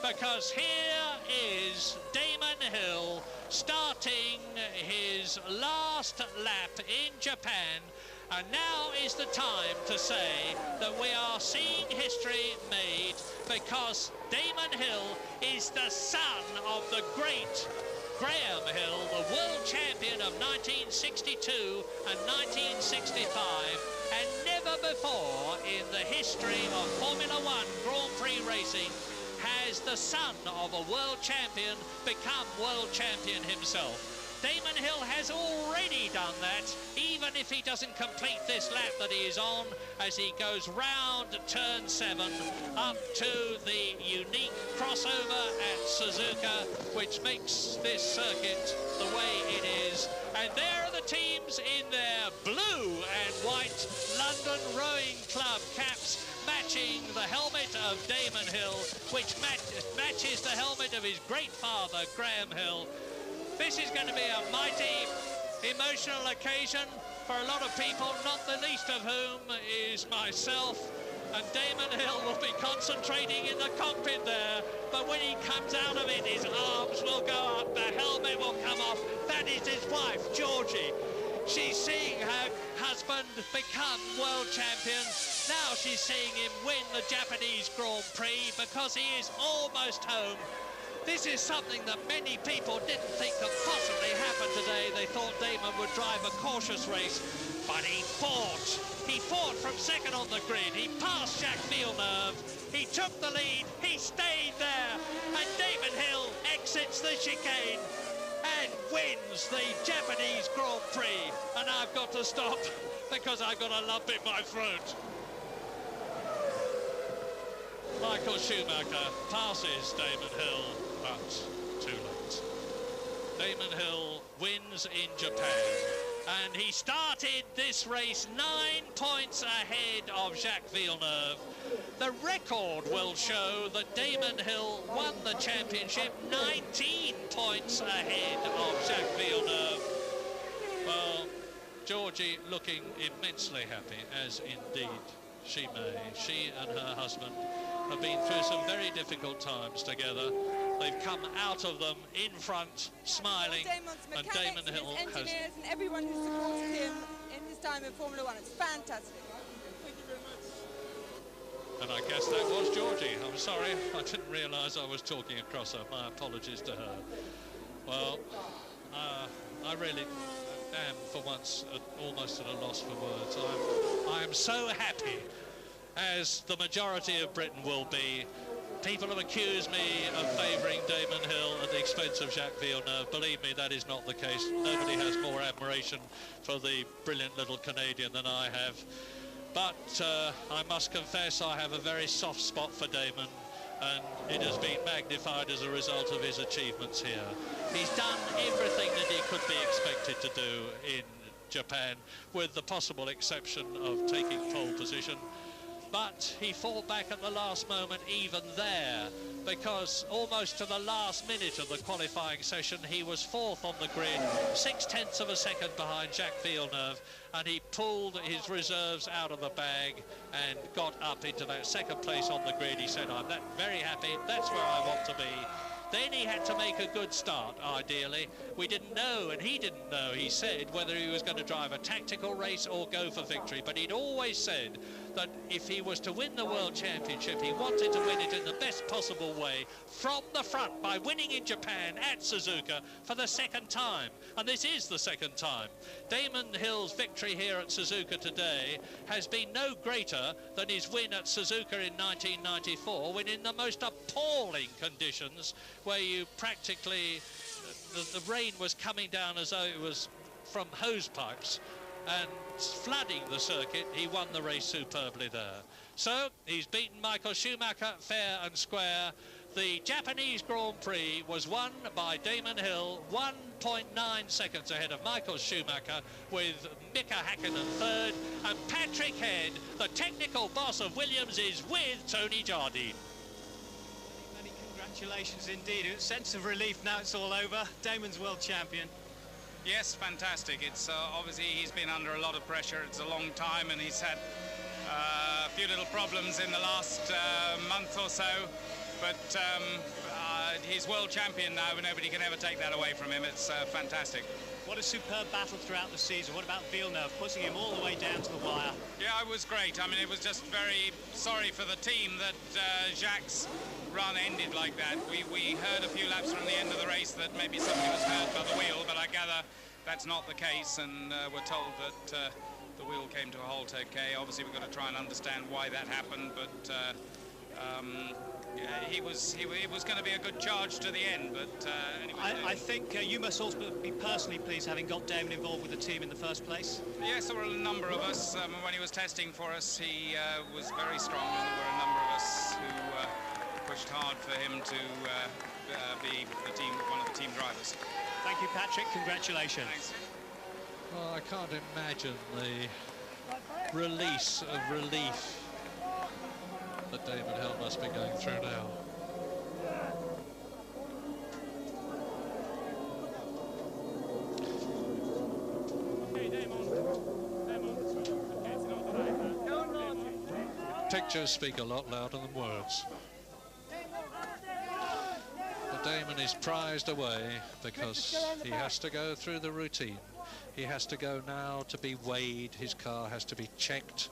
because here is Damon Hill starting his last lap in Japan, and now is the time to say that we are seeing history made, because Damon Hill is the son of the great Graham Hill, the world champion of 1962 and 1965, and never before in the history of Formula One Grand Prix racing has the son of a world champion become world champion himself. Damon Hill has already done that, even if he doesn't complete this lap that he is on, as he goes round turn 7 up to the unique crossover at Suzuka, which makes this circuit the way it is. And there are the teams in their blue and white London Rowing Club caps, matching the helmet of Damon Hill, which matches the helmet of his great father, Graham Hill. This is going to be a mighty emotional occasion for a lot of people, not the least of whom is myself. And Damon Hill will be concentrating in the cockpit there, but when he comes out of it, his arms will go up, the helmet will come off. That is his wife, Georgie. She's seeing her husband become world champion. Now she's seeing him win the Japanese Grand Prix because he is almost home. This is something that many people didn't think could possibly happen today. They thought Damon would drive a cautious race, but he fought. He fought from second on the grid. He passed Jacques Villeneuve. He took the lead. He stayed there. And Damon Hill exits the chicane and wins the Japanese Grand Prix. And I've got to stop because I've got a lump in my throat. Michael Schumacher passes Damon Hill, but too late. Damon Hill wins in Japan, and he started this race 9 points ahead of Jacques Villeneuve. The record will show that Damon Hill won the championship 19 points ahead of Jacques Villeneuve. Well, Georgie looking immensely happy, as indeed she may. She and her husband have been through some very difficult times together. They've come out of them in front, smiling, and Damon Hill has... engineers and everyone who supported him in his time in Formula One. It's fantastic. Thank you very much. And I guess that was Georgie. I'm sorry, I didn't realise I was talking across her. My apologies to her. Well, I really am, for once, almost at a loss for words. I am so happy, as the majority of Britain will be. People have accused me of favouring Damon Hill at the expense of Jacques Villeneuve. Believe me, that is not the case. Nobody has more admiration for the brilliant little Canadian than I have. But I must confess I have a very soft spot for Damon, and it has been magnified as a result of his achievements here. He's done everything that he could be expected to do in Japan, with the possible exception of taking pole position. But he fought back at the last moment even there, because almost to the last minute of the qualifying session he was fourth on the grid, 0.6 of a second behind Jacques Villeneuve, and he pulled his reserves out of the bag and got up into that second place on the grid. He said, I'm very happy, that's where I want to be. Then he had to make a good start, ideally. We didn't know, and he didn't know, he said, whether he was going to drive a tactical race or go for victory. But he'd always said that if he was to win the World Championship, he wanted to win it in the best possible way, from the front, by winning in Japan at Suzuka for the second time. And this is the second time. Damon Hill's victory here at Suzuka today has been no greater than his win at Suzuka in 1994, when in the most appalling conditions, where you practically, the rain was coming down as though it was from hose pipes and flooding the circuit. He won the race superbly there. So he's beaten Michael Schumacher fair and square. The Japanese Grand Prix was won by Damon Hill, 1.9 seconds ahead of Michael Schumacher, with Mika Hakkinen third, and Patrick Head, the technical boss of Williams, is with Tony Jardine. Congratulations indeed. A sense of relief now it's all over. Damon's world champion. Yes, fantastic. It's obviously he's been under a lot of pressure. It's a long time, and he's had a few little problems in the last month or so. but he's world champion now, and nobody can ever take that away from him. It's fantastic. What a superb battle throughout the season. What about Villeneuve, pushing him all the way down to the wire? Yeah, it was great. I mean, it was just very sorry for the team that Jacques' run ended like that. We heard a few laps from the end of the race that maybe somebody was hurt by the wheel, but I gather that's not the case, and we're told that the wheel came to a halt okay. Obviously, we've got to try and understand why that happened, but yeah, it was going to be a good charge to the end, but anyway. I think you must also be personally pleased having got Damon involved with the team in the first place. Yes, there were a number of us. When he was testing for us, he was very strong, and there were a number of us who pushed hard for him to be one of the team drivers. Thank you, Patrick. Congratulations. Thanks. Well, I can't imagine the release of relief that Damon Hill must be going through now. Pictures speak a lot louder than words. But Damon is prized away because he has to go through the routine. He has to go now to be weighed. His car has to be checked.